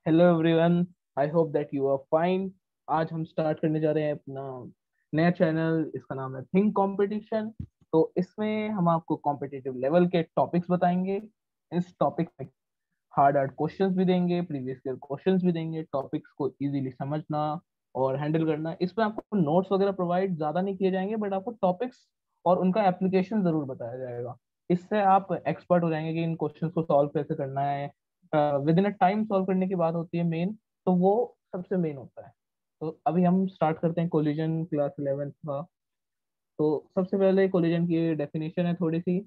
Hello everyone. I hope that you are fine. आज हम start करने जा रहे हैं अपना नया चैनल। इसका नाम है थिंक कंपटीशन। तो इसमें हम आपको कॉम्पिटिटिव लेवल के टॉपिक्स बताएंगे। इस टॉपिक में हार्ड हार्ड क्वेश्चंस भी देंगे, प्रीवियस ईयर क्वेश्चंस भी देंगे। टॉपिक्स को इजीली समझना और हैंडल करना, इसमें आपको नोट्स वगैरह प्रोवाइड ज्यादा नहीं किए जाएंगे, बट आपको टॉपिक्स और उनका एप्लीकेशन जरूर बताया जाएगा। इससे आप एक्सपर्ट हो जाएंगे कि इन क्वेश्चंस को सॉल्व कैसे करना है। With in a time solve करने की बात होती है मेन, तो वो सबसे मेन होता है। तो अभी हम स्टार्ट करते हैं कोलिजन क्लास 11th का। तो सबसे पहले कोलिजन की डेफिनेशन है थोड़ी सी।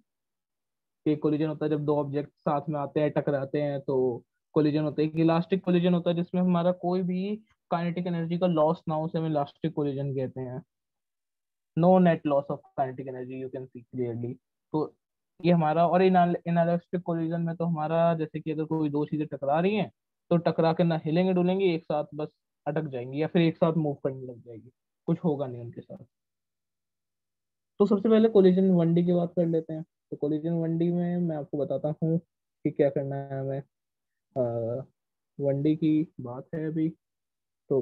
कि कोलिजन होता है जब दो ऑब्जेक्ट साथ में आते हैं, टकराते हैं, तो कोलिजन होता है। एक इलास्टिक कोलिजन होता है जिसमें हमारा कोई भी काइनेटिक एनर्जी का लॉस ना हो, उसे हम इलास्टिक कोलिजन कहते हैं। No net loss of kinetic energy, you can see clearly. तो ये हमारा। और इनएलास्टिक कोलिजन में तो हमारा जैसे कि अगर कोई दो चीजें टकरा रही हैं, तो टकरा के ना हिलेंगे डुलेंगे, एक साथ बस अटक जाएंगी या फिर एक साथ मूव करने लग जाएगी, कुछ होगा नहीं उनके साथ। तो सबसे पहले कोलिजन 1D की बात कर लेते हैं। तो कोलिजन 1D में मैं आपको बताता हूँ कि क्या करना है हमें। 1D की बात है अभी। तो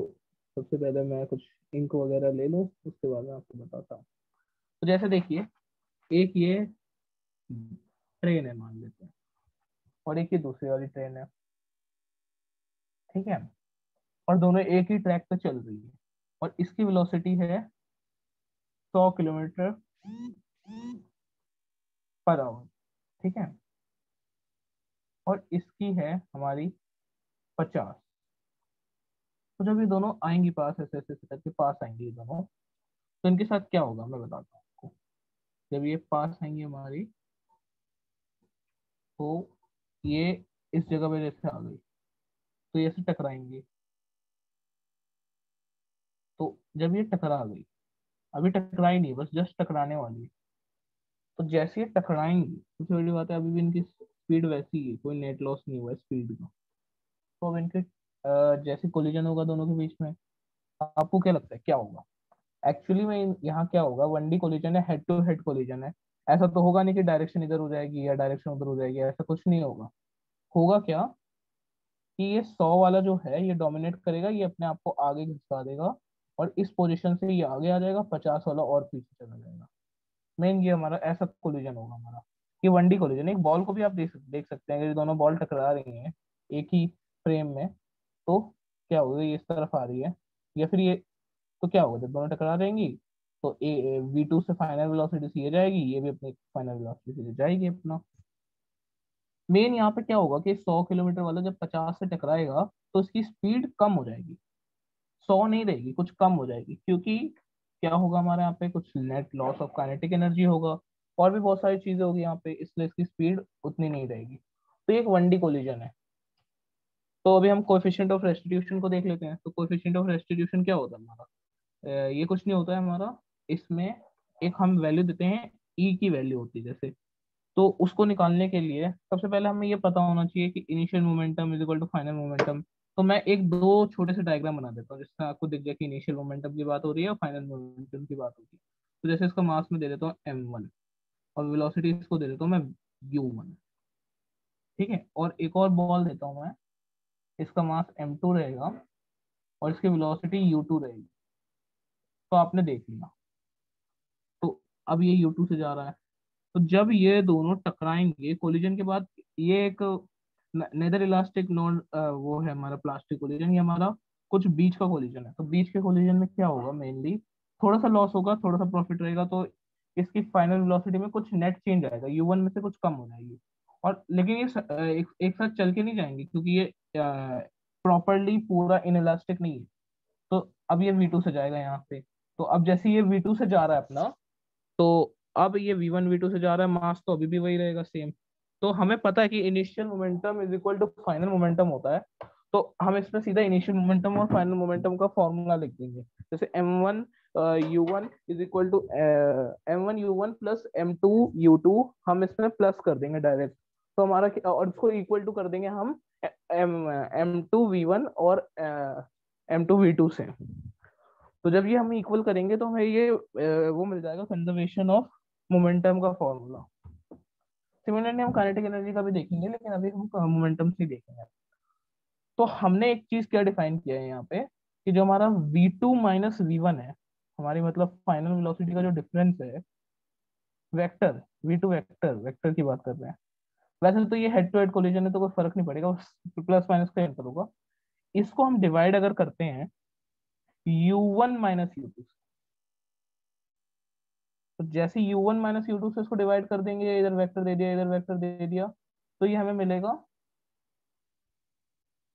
सबसे पहले मैं कुछ इंक वगैरह ले लूँ, उसके बाद मैं आपको बताता हूँ। तो जैसे देखिए, एक ये ट्रेन है मान लेते हैं, और एक ये दूसरी वाली ट्रेन है। ठीक है। और दोनों एक ही ट्रैक पे चल रही है, और इसकी वेलोसिटी है 100 किलोमीटर पर आवर। ठीक है। और इसकी है हमारी 50। तो जब ये दोनों आएंगी पास, ऐसे ऐसे ऐसे करके पास आएंगी ये दोनों, तो इनके साथ क्या होगा मैं बताता हूँ आपको। जब ये पास आएंगी हमारी, तो ये इस जगह पे जैसे आ गई, तो ये ऐसे टकराएंगी। तो जब ये टकरा गई, अभी टकराई नहीं, बस जस्ट टकराने वाली है। तो जैसे ये टकराएंगी, सबसे बड़ी बात है अभी भी इनकी स्पीड वैसी ही है, कोई नेट लॉस नहीं हुआ स्पीड का। तो अब इनके जैसे कोलिजन होगा दोनों के बीच में, आपको क्या लगता है क्या होगा? एक्चुअली में यहाँ क्या होगा, 1D कोलिजन है, हेड टू हेड कोलिजन है। ऐसा तो होगा नहीं कि डायरेक्शन इधर हो जाएगी या डायरेक्शन उधर हो जाएगी, ऐसा कुछ नहीं होगा। होगा क्या कि ये 100 वाला जो है ये डोमिनेट करेगा, ये अपने आप को आगे खिसका देगा, और इस पोजीशन से ये आगे आ जाएगा, 50 वाला और पीछे चला जाएगा। मेन ये हमारा ऐसा कोलिजन होगा हमारा। ये 1D कोलिजन। एक बॉल को भी आप देख सकते हैं, अगर ये दोनों बॉल टकरा रही हैं एक ही फ्रेम में, तो क्या होगा, ये इस तरफ आ रही है या फिर ये, तो क्या होगा जब दोनों टकरा रहेंगी, तो ए V2 से फाइनल वेलोसिटी से ये जाएगी, ये भी अपनी फाइनल वेलोसिटी से जाएगी अपना। मेन यहाँ पे क्या होगा कि 100 किलोमीटर वाला जब 50 से टकराएगा, तो इसकी स्पीड कम हो जाएगी। 100 नहीं रहेगी, कुछ कम हो जाएगी, क्योंकि क्या होगा हमारे यहाँ पे कुछ net loss of kinetic energy होगा, और भी बहुत सारी चीजें होगी यहाँ पे, इसलिए इसकी स्पीड उतनी नहीं रहेगी। तो ये एक 1D कोलिजन है। तो अभी हम कोएफिशिएंट ऑफ रेस्टिट्यूशन को देख लेते हैं। तो कोएफिशिएंट ऑफ रेस्टिट्यूशन क्या होता है हमारा? ये कुछ नहीं होता है हमारा। इसमें एक हम वैल्यू देते हैं, ई की वैल्यू होती है जैसे। तो उसको निकालने के लिए सबसे पहले हमें ये पता होना चाहिए कि initial momentum is equal to final momentum. तो मैं एक दो छोटे से डायग्राम बना देता हूँ, जिससे आपको दिख जाए कि इनिशियल मोमेंटम की बात हो रही है और फाइनल मोमेंटम की बात होती है। तो जैसे इसका मास में दे देता हूँ m1, और वेलोसिटी इसको दे देता हूँ मैं u1। ठीक है। और एक और बॉल देता हूँ मैं, इसका मास m2 रहेगा, और इसकी वेलोसिटी u2 रहेगी। तो आपने देख लिया। तो अब ये u2 से जा रहा है। तो जब ये दोनों टकराएंगे कोलिजन के बाद, ये एक नेदर इलास्टिक नॉन वो है हमारा प्लास्टिक कोलिजन, ये हमारा कुछ बीच का कोलिजन है। तो बीच के कोलिजन में क्या होगा, मेनली थोड़ा सा लॉस होगा, थोड़ा सा प्रॉफिट रहेगा। तो इसकी फाइनल वेलोसिटी में कुछ नेट चेंज आएगा, u1 में से कुछ कम हो जाएगी। और लेकिन ये एक साथ चल के नहीं जाएंगे, क्योंकि ये प्रॉपरली पूरा इनइलास्टिक नहीं है। तो अब ये V2 से जाएगा यहाँ पे। तो अब जैसे ये V2 से जा रहा है अपना, तो अब ये V1 V2 से जा रहा है, मास तो अभी भी वही रहेगा सेम। तो हमें पता है कि initial momentum is equal to final momentum होता है। तो हम इसमें सीधा इनिशियल मोमेंटम और फाइनल मोमेंटम का फॉर्मूला लिख देंगे। जैसे m1 u1 is equal to m1 u1 plus m2 u2, हम इसमें प्लस कर देंगे डायरेक्ट। तो हमारा और इसको इक्वल टू कर देंगे हम m2 v1 और m2 v2 से। तो जब ये हम इक्वल करेंगे, तो हमें ये वो मिल जाएगा, कंजर्वेशन ऑफ मोमेंटम का फॉर्मूला। सिमिलरली हम काइनेटिक एनर्जी का भी देखेंगे, लेकिन अभी हम मोमेंटम से ही देखेंगे। तो हमने एक चीज क्या डिफाइन किया है यहाँ पे, कि जो हमारा v2 माइनस v1 है, हमारी मतलब फाइनल वेलोसिटी का जो डिफरेंस है, वेक्टर, v2 वेक्टर, वेक्टर की बात कर रहे हैं। वैसे तो ये हेड टू हेड कोलिजन है तो कोई फर्क नहीं पड़ेगा, प्लस माइनस का एंटर होगा। इसको हम डिवाइड अगर करते हैं u1 माइनस u2, तो जैसे u1 माइनस u2 से इसको डिवाइड कर देंगे, इधर वेक्टर दे दिया, इधर वेक्टर दे दिया, तो ये हमें मिलेगा,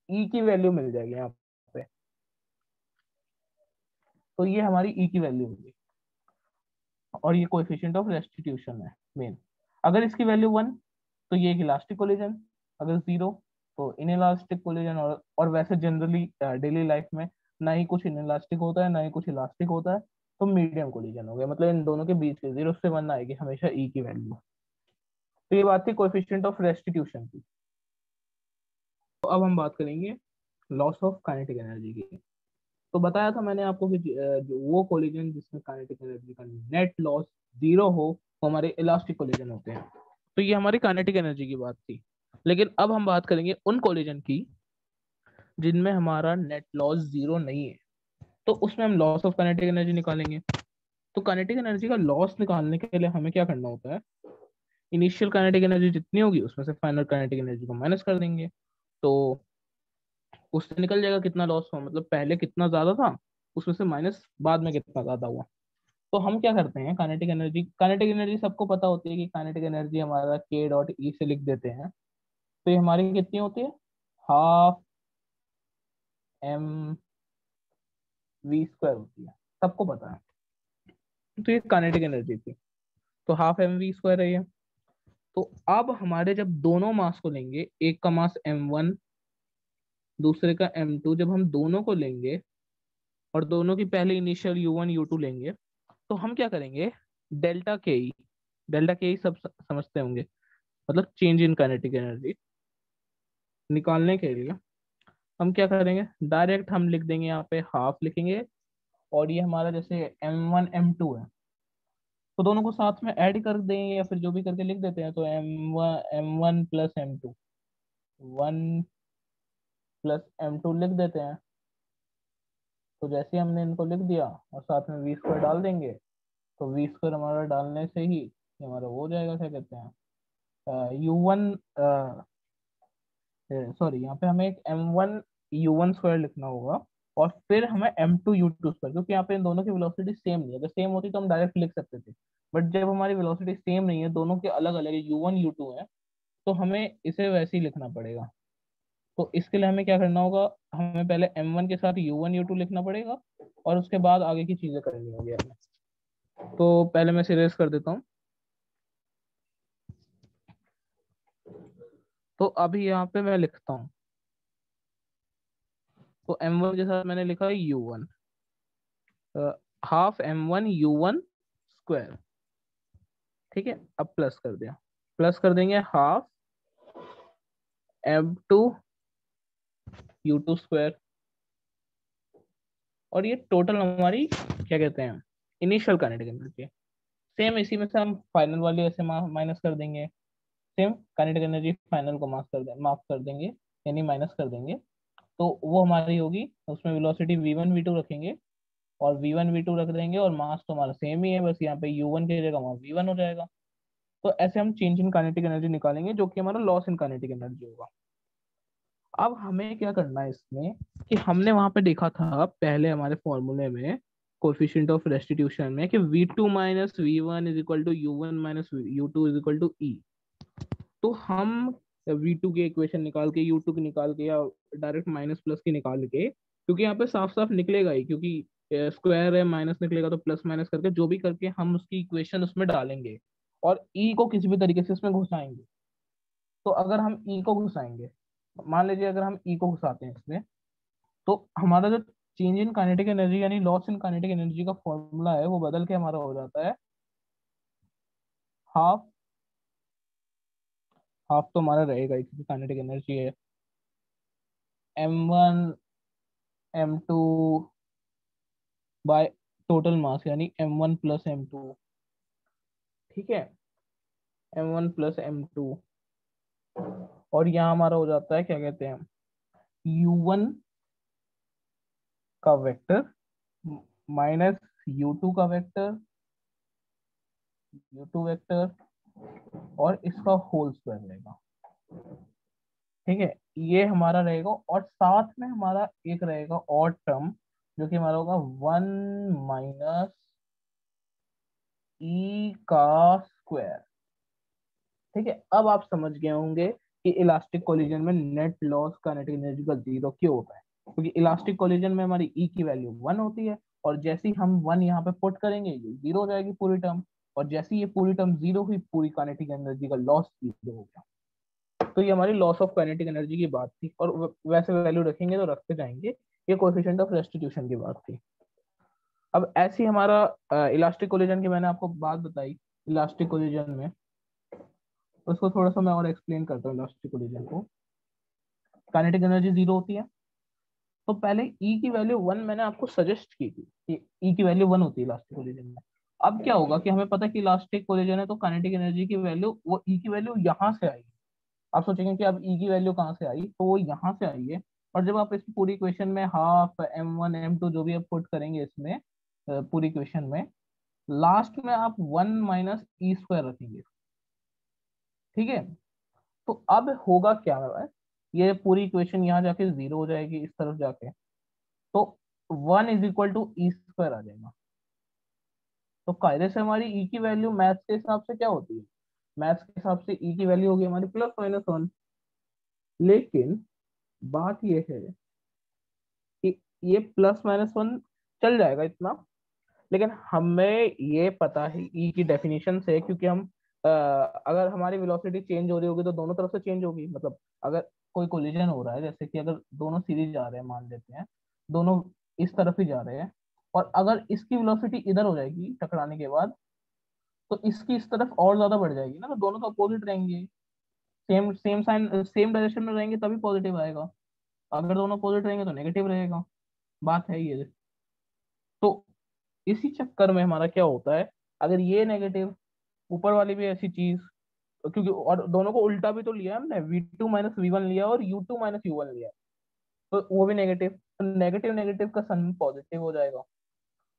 e की वैल्यू मिल जाएगी यहाँ पे। तो ये हमारी e की वैल्यू होगी, और ये कोएफिशिएंट ऑफ रेस्टिट्यूशन है मेन। अगर इसकी वैल्यू 1 तो ये एक इलास्टिक कोलिजन, अगर 0 तो इनइलास्टिक कोलिजन। और वैसे जनरली डेली लाइफ में ना ही कुछ इनइलास्टिक होता है ना ही कुछ इलास्टिक होता है, तो मीडियम कोलिजन हो गया, मतलब इन दोनों के बीच के 0 से 1 आएगी हमेशा ई की वैल्यू। तो ये बात थी कोएफिशिएंट ऑफ रेस्टिट्यूशन की। तो अब हम बात करेंगे लॉस ऑफ काइनेटिक एनर्जी की। तो बताया था मैंने आपको कि जो वो कोलिजन जिसमें काइनेटिक एनर्जी का नेट लॉस 0 हो, वो हमारे इलास्टिक कोलिजन होते हैं। तो ये हमारी काइनेटिक एनर्जी की बात थी। लेकिन अब हम बात करेंगे उन कोलिजन की जिनमें हमारा नेट लॉस 0 नहीं है। तो उसमें हम लॉस ऑफ काइनेटिक एनर्जी निकालेंगे। तो काइनेटिक एनर्जी का लॉस निकालने के लिए हमें क्या करना होता है, इनिशियल काइनेटिक एनर्जी जितनी होगी उसमें से फाइनल काइनेटिक एनर्जी को माइनस कर देंगे। तो उससे निकल जाएगा कितना लॉस हुआ, मतलब पहले कितना ज्यादा था उसमें से माइनस बाद में कितना ज्यादा हुआ। तो हम क्या करते हैं, काइनेटिक एनर्जी सबको पता होती है कि काइनेटिक एनर्जी हमारा के डॉट ई से लिख देते हैं। तो ये हमारी कितनी होती है, हाफ एम वी स्क्वायर होती है, सबको पता है। तो ये काइनेटिक एनर्जी थी, तो हाफ एम वी स्क्वायर है ये। तो अब हमारे जब दोनों मास को लेंगे, एक का मास m1, दूसरे का m2, जब हम दोनों को लेंगे और दोनों की पहले इनिशियल u1 u2 लेंगे, तो हम क्या करेंगे, डेल्टा के ई, डेल्टा के ई सब समझते होंगे, मतलब चेंज इन काइनेटिक एनर्जी निकालने के लिए हम क्या करेंगे, डायरेक्ट हम लिख देंगे, यहाँ पे हाफ लिखेंगे। और ये हमारा जैसे m1 m2 है, तो दोनों को साथ में ऐड कर देंगे या फिर जो भी करके लिख देते हैं। तो m1 plus m2, 1 plus m2 लिख देते हैं। तो जैसे ही हमने इनको लिख दिया और साथ में वी स्क्वायर डाल देंगे, तो वी स्क्वायर हमारा डालने से ही ये हमारा वो हो जाएगा, क्या कहते हैं, u1, सॉरी यहाँ पे हमें एक m1 u1 स्क्वायर लिखना होगा, और फिर हमें m2 u2 स्क्वायर, क्योंकि यहाँ पे इन दोनों की वेलोसिटी सेम नहीं है। अगर सेम होती तो हम डायरेक्ट लिख सकते थे, बट जब हमारी वेलोसिटी सेम नहीं है, दोनों के अलग अलग है, u1 u2 है, तो हमें इसे वैसे ही लिखना पड़ेगा। तो इसके लिए हमें क्या करना होगा, हमें पहले m1 के साथ u1 u2 लिखना पड़ेगा, और उसके बाद आगे की चीजें करनी होगी हमें। तो पहले मैं इसे रेस कर देता हूँ। तो अभी यहाँ पे मैं लिखता हूँ, तो m1 के साथ मैंने लिखा u1, half m1 u1 square. ठीक है, अब प्लस कर दिया, प्लस कर देंगे हाफ m2 u2 स्क्वायर। और ये टोटल हमारी क्या कहते हैं, इनिशियल काइनेटिक एनर्जी। सेम इसी में से हम फाइनल वाली ऐसे माइनस कर देंगे। सेम काइनेटिक एनर्जी फाइनल को माफ कर देंगे, यानी माइनस कर देंगे। तो वो हमारी होगी, उसमें वेलोसिटी v1 v2 रखेंगे, और v1 v2 रख देंगे, और मास तो हमारा सेम ही है, बस यहाँ पे u1 की जगह वहाँ v1 हो जाएगा। तो ऐसे हम चेंज इन काइनेटिक एनर्जी निकालेंगे, जो कि हमारा लॉस इन काइनेटिक एनर्जी होगा। अब हमें क्या करना है इसमें, कि हमने वहां पे देखा था पहले हमारे फॉर्मूले में, कोफिशिएंट ऑफ रेस्टिट्यूशन में, कि v2 minus v1 is equal to u1 minus u2 is equal to e। तो हम v2 की इक्वेशन निकाल के, u2 की निकाल के, या डायरेक्ट माइनस प्लस की निकाल के, क्योंकि यहाँ पे साफ साफ निकलेगा ही, क्योंकि स्क्वायर है, माइनस निकलेगा, तो प्लस माइनस करके जो भी करके हम उसकी इक्वेशन उसमें डालेंगे, और ई को किसी भी तरीके से इसमें घुसाएंगे। तो अगर हम ई को घुसाएंगे, मान लीजिए अगर हम ई को घुसाते हैं इसमें, तो हमारा जो चेंज इन काइनेटिक एनर्जी यानी लॉस इन काइनेटिक एनर्जी का फॉर्मूला है, वो बदल के हमारा हो जाता है हाफ, हाफ तो हमारा रहेगा ही क्योंकि काइनेटिक एनर्जी है, m1 m2 by total mass, यानी m1 प्लस m2। ठीक है, m1 प्लस m2। और यहाँ हमारा हो जाता है क्या कहते हैं, u1 का वेक्टर माइनस u2 का वेक्टर, u2 वेक्टर और इसका होल स्क्वायर रहेगा। ठीक है, ये हमारा रहेगा और साथ में हमारा एक रहेगा और टर्म जो कि हमारा होगा 1 माइनस ई का स्क्वायर। ठीक है, अब आप समझ गए होंगे कि इलास्टिक कोलिजन में नेट लॉस काइनेटिक एनर्जी का जीरो क्यों होता है, क्योंकि इलास्टिक कोलिजन में हमारी ई की वैल्यू 1 होती है और जैसे ही हम 1 यहाँ पे पुट करेंगे ये जीरो हो जाएगी पूरी टर्म, और जैसे ही ये पूरी टर्म जीरो हुई पूरी काइनेटिक एनर्जी का लॉस जीरो हो गया। तो ये हमारी लॉस ऑफ काइनेटिक एनर्जी की बात थी, और वैसे वैल्यू रखेंगे तो रखते जाएंगे, ये कोएफिशिएंट ऑफ रेस्टिट्यूशन की बात थी। अब ऐसी हमारा इलास्टिक कोलिजन की मैंने आपको बात बताई, इलास्टिक कोलिजन में उसको थोड़ा सा मैं और एक्सप्लेन करता हूँ। इलास्टिक कोलिजन को काइनेटिक एनर्जी जीरो होती है, तो पहले ई की वैल्यू 1 मैंने आपको सजेस्ट की थी कि ई की वैल्यू 1 होती है इलास्टिक कोलिजन में। अब क्या होगा कि हमें पता है कि इलास्टिक कोलिजन है तो काइनेटिक एनर्जी की वैल्यू, वो ई की वैल्यू यहाँ से आई। आप सोचेंगे कि अब ई की वैल्यू कहाँ से आई, तो वो यहाँ से आई है। और जब आप इस पूरी इक्वेशन में हाफ m1 m2 जो भी आप पुट करेंगे इसमें पूरी इक्वेशन में, लास्ट में आप 1 माइनस ई स्क्वायर रखेंगे। ठीक है, तो अब होगा क्या मेरे पास, ये पूरी इक्वेशन यहाँ जाके जीरो हो जाएगी इस तरफ जाके, तो 1 is equal to E square आ जाएगा। तो कायदे से हमारी ई की वैल्यू मैथ्स के हिसाब से क्या होती है, मैथ्स के हिसाब से ई की वैल्यू होगी हमारी +-1। लेकिन बात ये है कि ये +-1 चल जाएगा इतना, लेकिन हमें ये पता है ई की डेफिनेशन से, क्योंकि हम अगर हमारी वेलोसिटी चेंज हो रही होगी तो दोनों तरफ से चेंज होगी। मतलब अगर कोई कोलिजन हो रहा है, जैसे कि अगर दोनों सीरीज जा रहे हैं, मान लेते हैं दोनों इस तरफ ही जा रहे हैं, और अगर इसकी वेलोसिटी इधर हो जाएगी टकराने के बाद, तो इसकी इस तरफ और ज्यादा बढ़ जाएगी ना, तो दोनों तो अपोजिट रहेंगे, same same sign same direction में रहेंगे तभी पॉजिटिव आएगा। अगर दोनों अपोजिट रहेंगे तो नेगेटिव रहेगा। बात है ये। तो इसी चक्कर में हमारा क्या होता है, अगर ये नेगेटिव, ऊपर वाली भी ऐसी चीज, क्योंकि और दोनों को उल्टा भी तो लिया है हमने, v2 माइनस वी1 लिया और u2 माइनस u1 लिया, तो वो भी नेगेटिव, तो नेगेटिव नेगेटिव का सम पॉजिटिव हो जाएगा।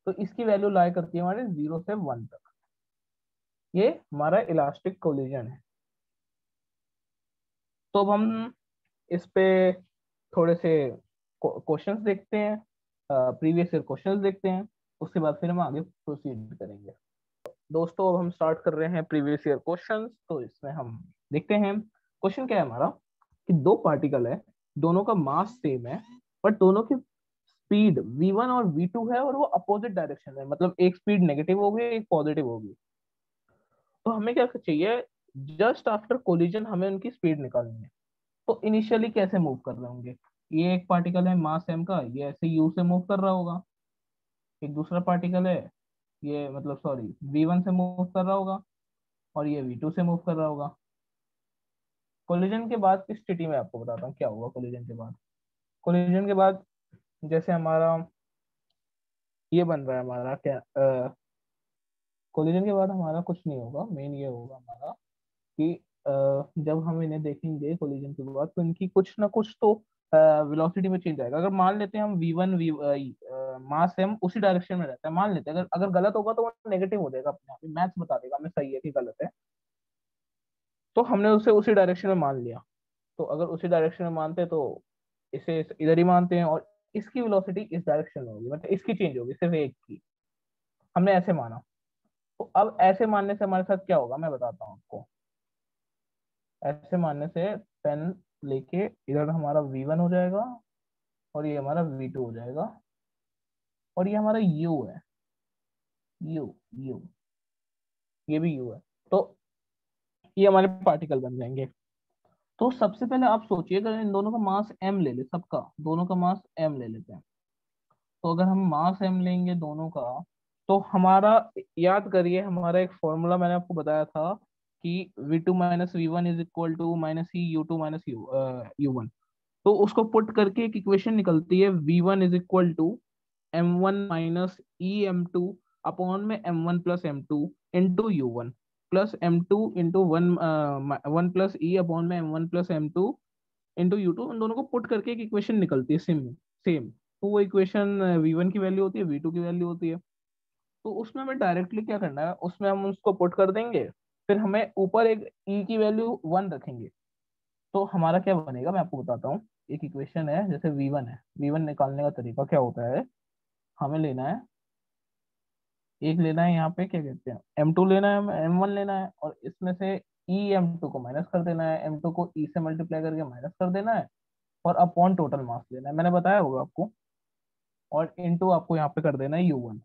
तो इसकी वैल्यू लाई करती है हमारे 0 से 1 तक। ये हमारा इलास्टिक कोलिजन है। तो अब हम इस पे थोड़े से क्वेश्चंस देखते हैं, प्रीवियस ईयर क्वेश्चंस देखते हैं, उसके बाद फिर हम आगे प्रोसीड करेंगे। दोस्तों अब हम स्टार्ट कर रहे हैं प्रीवियस ईयर क्वेश्चंस। तो इसमें हम देखते हैं क्वेश्चन क्या है हमारा, कि दो पार्टिकल है, दोनों का मास सेम है, बट दोनों की स्पीड v1 और v2 है और वो अपोजिट डायरेक्शन में, मतलब एक स्पीड नेगेटिव होगी एक पॉजिटिव होगी। तो हमें क्या चाहिए, जस्ट आफ्टर कोलिजन हमें उनकी स्पीड निकालनी है। तो इनिशियली कैसे मूव कर रहे होंगे, ये एक पार्टिकल है मास m का, ये ऐसे u से मूव कर रहा होगा। एक दूसरा पार्टिकल है, ये मतलब सॉरी v1 से मूव कर रहा होगा और ये v2 से मूव कर रहा होगा। कोलिजन के बाद की स्थिति में आपको बताता हूँ क्या होगा कोलिजन के बाद। कोलिजन के बाद जैसे हमारा ये बन रहा है हमारा क्या, कोलिजन के बाद हमारा कुछ नहीं होगा, मेन ये होगा हमारा कि जब हम इन्हें देखेंगे कोलिजन के बाद, तो इनकी कुछ ना कुछ तो वेलोसिटी में चेंज आएगा। अगर मान लेते हैं हम v1 मास m उसी डायरेक्शन में रहता है, मान लेते हैं, अगर अगर गलत होगा तो वो नेगेटिव हो जाएगा, अपने आप ही मैथ्स बता देगा हमें सही है कि गलत है। तो हमने उसे उसी डायरेक्शन में मान लिया, तो अगर उसी डायरेक्शन में मानते हैं तो इसे इधर ही मानते हैं, और इसकी वेलोसिटी इस डायरेक्शन में होगी, मतलब इसकी चेंज होगी सिर्फ एक की, हमने ऐसे माना। तो अब ऐसे मानने से हमारे साथ क्या होगा मैं बताता हूँ आपको। ऐसे मानने से पेन लेके इधर हमारा v1 हो जाएगा और ये हमारा v2 हो जाएगा, और ये हमारा u है, u u ये भी u है। तो ये हमारे पार्टिकल बन जाएंगे। तो सबसे पहले आप सोचिए, अगर इन दोनों का मास m ले ले, सबका दोनों का मास m ले लेते हैं, तो अगर हम मास m लेंगे दोनों का, तो हमारा, याद करिए हमारा एक फॉर्मूला मैंने आपको बताया था कि v2 minus v one is equal to minus ही u2 माइनस u1। तो उसको पुट करके एक इक्वेशन निकलती है, v1 is equal to m1 minus e m2 upon में m1 plus m2 into u1 plus m2 into one plus e upon में m1 plus m2 into U2, उन दोनों को पुट करके एक इक्वेशन निकलती है सेम सेम। तो वो इक्वेशन V1 की वैल्यू होती है, V2 की वैल्यू होती है। तो उसमें हमें डायरेक्टली क्या करना है, उसमें हम उसको पुट कर देंगे, फिर हमें ऊपर एक ई की वैल्यू 1 रखेंगे। तो हमारा क्या बनेगा, मैं आपको बताता हूँ। एक इक्वेशन है, जैसे V1 है, V1 निकालने का तरीका क्या होता है, हमें लेना है, एक लेना है यहाँ पे क्या कहते हैं M2 लेना है, M1 लेना है, और इसमें से ई M2 को माइनस कर देना है, M2 को ई से मल्टीप्लाई करके माइनस कर देना है, और अपॉन टोटल मास लेना है, मैंने बताया होगा आपको, और इनटू आपको यहाँ पे कर देना है U1।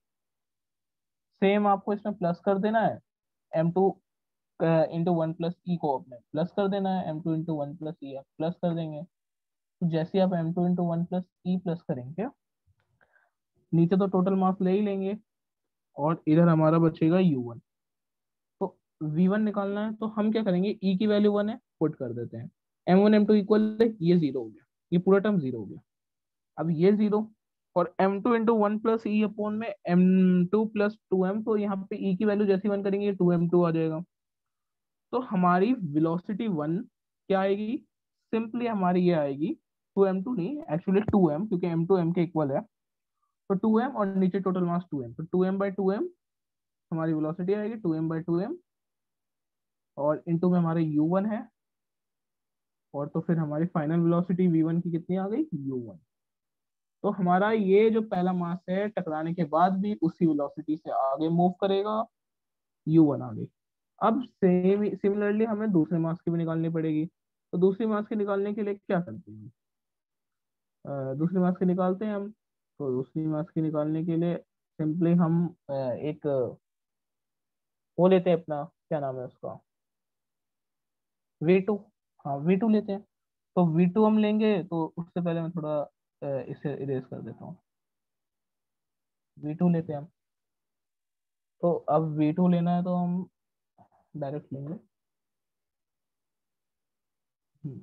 सेम आपको इसमें प्लस कर देना है, M2 इंटू 1 + ई को अपने प्लस कर देना है, M2 इंटू 1 + ई आप प्लस कर देंगे। तो जैसे ही आप M2 इंटू 1 + ई प्लस करेंगे, नीचे तो टोटल मास ले ही लेंगे, और इधर हमारा बचेगा U1। तो V1 निकालना है, तो हम क्या करेंगे, ई की वैल्यू 1 है, पुट कर देते हैं, M1 M2 इक्वल है, ये 0 हो गया, ये पूरा टर्म 0 हो गया। अब ये 0, और M2 इंटू 1 + ई अपॉन में M2 + 2m, तो यहाँ पे ई की वैल्यू जैसी 1 करेंगे 2m2 आ जाएगा। तो हमारी वेलोसिटी 1 क्या आएगी, सिंपली हमारी ये आएगी 2m2 नहीं, एक्चुअली 2m, क्योंकि m2 m के इक्वल है। तो 2m और नीचे टोटल मास 2m, तो 2m/2m हमारी वेलोसिटी आएगी, 2m/2m, और इनटू में हमारे u1 है, और तो फिर हमारी फाइनल वेलोसिटी v1 की कितनी आ गई, u1। तो हमारा ये जो पहला मास है, टकराने के बाद भी उसी वेलोसिटी से आगे मूव करेगा, u1 आगे। अब सेम सिमिलरली हमें दूसरे मास की भी निकालनी पड़ेगी। तो दूसरी मास की निकालने के लिए क्या करते हैं, दूसरी मास की निकालते हैं हम। तो दूसरी मास की निकालने के लिए सिंपली हम एक वो लेते हैं अपना, क्या नाम है उसका, V2। हाँ V2 लेते हैं। तो V2 हम लेंगे, तो उससे पहले मैं थोड़ा इसे इरेज कर देता हूँ। V2 लेते हैं हम। तो अब V2 लेना है, तो हम डायरेक्ट लेंगे। हम्म,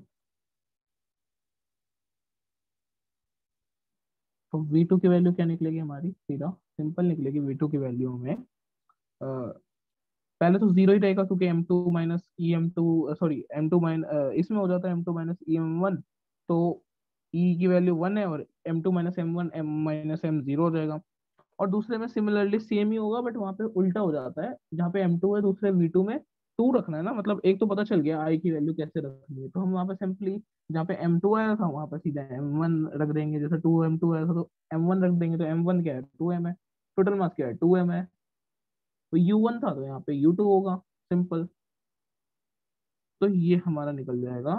तो V2 की वैल्यू क्या निकलेगी हमारी, सीधा सिंपल निकलेगी। V2 की वैल्यू में पहले तो जीरो ही रहेगा, क्योंकि M2 - सॉरी M2 इसमें हो जाता है M2 - EM1। तो ई की वैल्यू 1 है, और M2 - M1 M - M 0 हो जाएगा। और दूसरे में सिमिलरली सेम ही होगा, बट वहां पे उल्टा हो जाता है, जहाँ पे M2 है दूसरे V2 में 2 रखना है ना, मतलब एक तो पता चल गया आई की वैल्यू कैसे रखनी है, तो हम वहाँ पे सिंपली जहाँ पे M2 आया था वहां पे सीधा M1 रख देंगे, जैसे 2m2 आया था तो M1 रख देंगे, तो M1 क्या है, 2m है, टोटल मास क्या है, 2m है। तो U1 था, तो यहाँ पे U2 होगा, सिंपल। तो ये हमारा निकल जाएगा,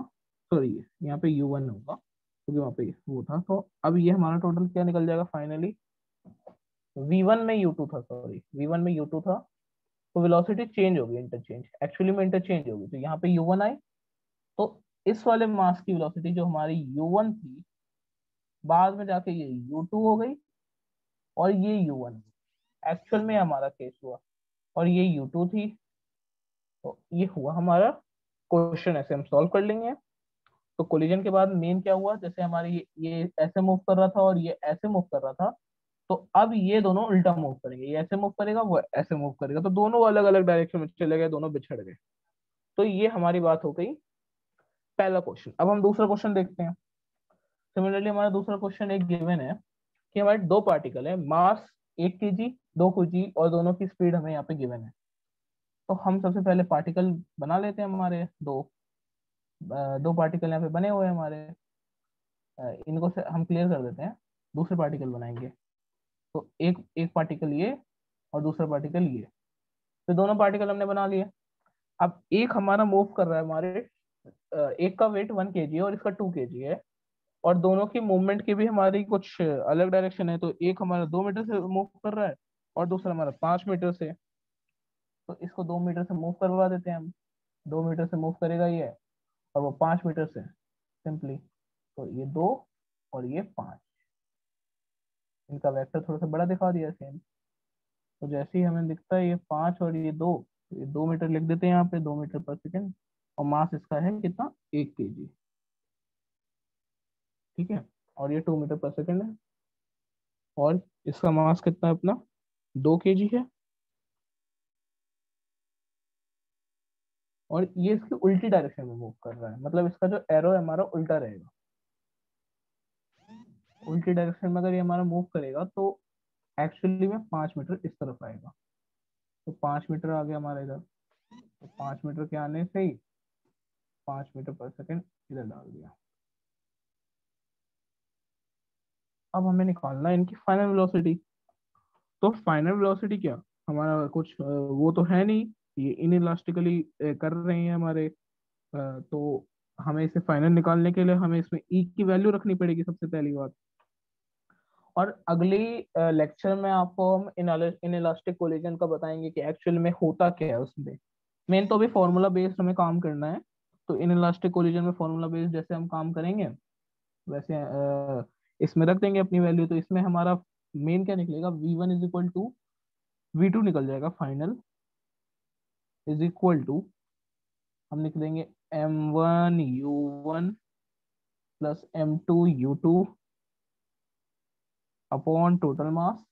सॉरी यहाँ पे U1 होगा, क्योंकि वहाँ पे वो था। तो अब ये हमारा टोटल क्या निकल जाएगा फाइनली, V1 में U2 था, सॉरी V1 में U2 था। तो वेलोसिटी चेंज होगी, इंटरचेंज एक्चुअली में इंटरचेंज होगी, तो यहाँ पे U1 आई। तो इस वाले मास की वेलोसिटी जो हमारी U1 थी, बाद में जाके ये U2 हो गई, और ये U1 एक्चुअल में हमारा केस हुआ, और ये U2 थी। तो ये हुआ हमारा क्वेश्चन, ऐसे हम सॉल्व कर लेंगे। तो कोलिजन के बाद मेन क्या हुआ, जैसे हमारी ये ऐसे मूव कर रहा था, और ये ऐसे मूव कर रहा था। तो अब ये दोनों उल्टा मूव करेंगे, ये ऐसे मूव करेगा, वो ऐसे मूव करेगा, तो दोनों अलग अलग डायरेक्शन में चले गए, दोनों बिछड़ गए। तो ये हमारी बात हो गई पहला क्वेश्चन। अब हम दूसरा क्वेश्चन देखते हैं। सिमिलरली हमारा दूसरा क्वेश्चन एक गिवन है कि हमारे दो पार्टिकल है, मास 1 kg 2 kg, और दोनों की स्पीड हमें यहाँ पे गिवन है। तो हम सबसे पहले पार्टिकल बना लेते हैं, हमारे दो पार्टिकल यहाँ पे बने हुए हैं हमारे। इनको से हम क्लियर कर देते हैं, दूसरे पार्टिकल बनाएंगे। तो एक एक पार्टिकल ये, और दूसरा पार्टिकल ये। तो दोनों पार्टिकल हमने बना लिए। अब एक हमारा मूव कर रहा है, हमारे एक का वेट 1 kg है, और इसका 2 kg है, और दोनों की मूवमेंट की भी हमारी कुछ अलग डायरेक्शन है। तो एक हमारा 2 मीटर से मूव कर रहा है, और दूसरा हमारा 5 मीटर से। तो इसको 2 मीटर से मूव करवा देते हैं हम। 2 मीटर से मूव करेगा ये, और वो 5 मीटर से, सिंपली। तो ये 2 और ये 5, इनका वेक्टर थोड़ा सा बड़ा दिखा दिया सेम। तो जैसे ही हमें दिखता है ये 5 और ये 2, तो ये 2 मीटर लिख देते हैं यहाँ पे, 2 मीटर पर सेकेंड। और मास इसका है कितना, 1 kg। ठीक है, और ये 2 मीटर पर सेकेंड है, और इसका मास कितना है अपना, 2 kg है। और ये इसकी उल्टी डायरेक्शन में मूव कर रहा है, मतलब इसका जो एरो है हमारा उल्टा रहेगा। उल्टी डायरेक्शन में अगर ये हमारा मूव करेगा तो एक्चुअली में 5 मीटर इस तरफ आएगा। तो 5 मीटर आ गया हमारा इधर, तो 5 मीटर के आने से ही 5 मीटर पर सेकेंड इधर डाल दिया। अब हमें निकालना है इनकी फाइनल वेलोसिटी। तो फाइनल वेलोसिटी क्या, हमारा कुछ वो तो है नहीं, ये इनइलास्टिकली कर रहे हैं हमारे, तो हमें इसे फाइनल निकालने के लिए हमें इसमें ई की वैल्यू रखनी पड़ेगी सबसे पहली बात। और अगली लेक्चर में आपको हम इनइलास्टिक कोलिजन का बताएंगे कि एक्चुअल में होता क्या है उसमें। मेन तो अभी फॉर्मूला बेस्ड हमें काम करना है, तो इनइलास्टिक कोलिजन में फॉर्मूला बेस्ड जैसे हम काम करेंगे वैसे इसमें रख देंगे अपनी वैल्यू। तो इसमें हमारा मेन क्या निकलेगा, V1 = V2 निकल जाएगा फाइनल, इज इक्वल टू हम लिख देंगे M1U1 plus M2U2 upon total mass.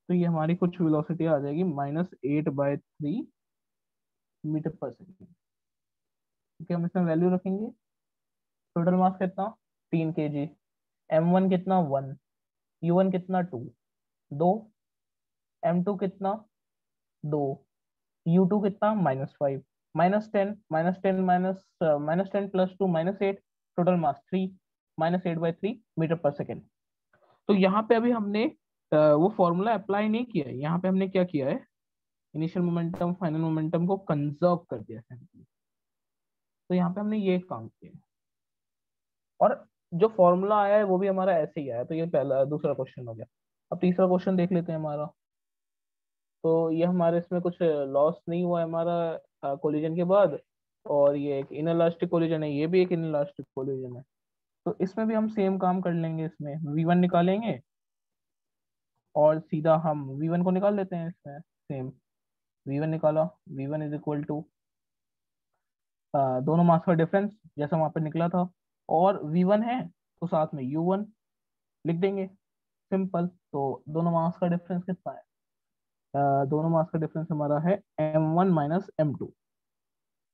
तो ये हमारी कुछ वेलोसिटी आ जाएगी -8/3 मीटर पर सेकेंड। ठीक है, हम इसमें वैल्यू रखेंगे। टोटल मास कितना, 3 kg। M1 कितना 1, U1 कितना 2, 2। M2 कितना 2, U2 कितना -5, -10, -10 +2 -8, टोटल मास 3, -8/3 मीटर पर सेकेंड। तो यहाँ पे अभी हमने वो फॉर्मूला अप्लाई नहीं किया है, यहाँ पे हमने क्या किया है, इनिशियल मोमेंटम फाइनल मोमेंटम को कंजर्व कर दिया है। तो यहाँ पे हमने ये काम किया है। और जो फॉर्मूला आया है वो भी हमारा ऐसे ही आया है। तो ये पहला दूसरा क्वेश्चन हो गया। अब तीसरा क्वेश्चन देख लेते हैं हमारा। तो ये हमारे इसमें कुछ लॉस नहीं हुआ है हमारा कोलिजन के बाद, और ये एक इनइलास्टिक कोलिजन है, ये भी एक इनइलास्टिक कोलिजन है। तो इसमें भी हम सेम काम कर लेंगे, इसमें V1 निकालेंगे और सीधा हम V1 को निकाल लेते हैं इसमें सेम। V1 निकाला, V1 = दोनों मास का डिफरेंस जैसा वहां पे निकला था, और V1 है तो साथ में U1 लिख देंगे, सिंपल। तो दोनों मास का डिफरेंस कितना है, दोनों मास का डिफरेंस हमारा है M1 - M2।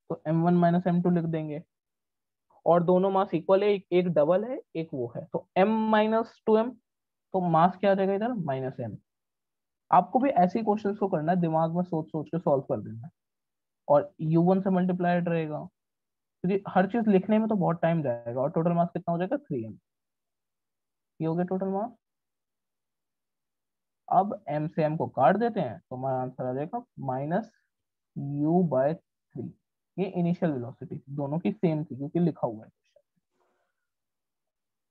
तो M1 - M2 लिख देंगे, और दोनों मास इक्वल है, एक डबल है एक वो है, तो M - 2M। तो मास क्या आ जाएगा इधर, -M। आपको भी ऐसे ही क्वेश्चंस को करना है, दिमाग में सोच सोच के सॉल्व कर देना है, और U1 से मल्टीप्लाइड रहेगा, क्योंकि हर चीज लिखने में तो बहुत टाइम जाएगा। और टोटल मास कितना हो जाएगा, 3M। ये हो गया टोटल मास। अब M से M को काट देते हैं तो हमारा आंसर आ जाएगा -U/3। ये इनिशियल वेलोसिटी दोनों की सेम थी क्योंकि लिखा हुआ है।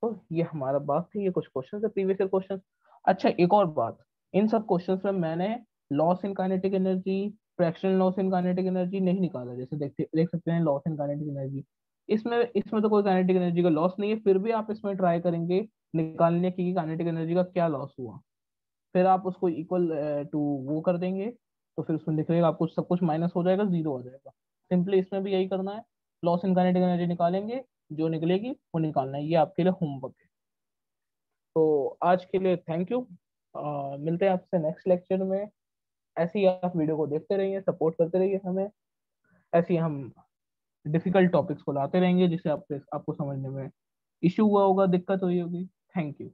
तो ये हमारा बात थी, ये कुछ क्वेश्चन है प्रीवियस ईयर क्वेश्चन। अच्छा, एक और बात, इन सब क्वेश्चंस में मैंने loss in kinetic energy, fractional loss in kinetic energy नहीं निकाला। जैसे देख सकते हैं लॉस इन काइनेटिक एनर्जी, इसमें इसमें तो कोई काइनेटिक एनर्जी का लॉस नहीं है, फिर भी आप इसमें ट्राई करेंगे निकालने की काइनेटिक एनर्जी का क्या लॉस हुआ, फिर आप उसको इक्वल टू वो कर देंगे, तो फिर उसमें दिखेगा आपको सब कुछ माइनस हो जाएगा, जीरो हो जाएगा। सिंपली इसमें भी यही करना है, लॉस इन काइनेटिक एनर्जी निकालेंगे, जो निकलेगी वो निकालना है। ये आपके लिए होमवर्क है। तो आज के लिए थैंक यू, मिलते हैं आपसे नेक्स्ट लेक्चर में। ऐसे ही आप वीडियो को देखते रहिए, सपोर्ट करते रहिए हमें। ऐसे ही हम डिफिकल्ट टॉपिक्स को लाते रहेंगे जिससे आपको समझने में इश्यू हुआ होगा, दिक्कत हुई होगी। Thank you.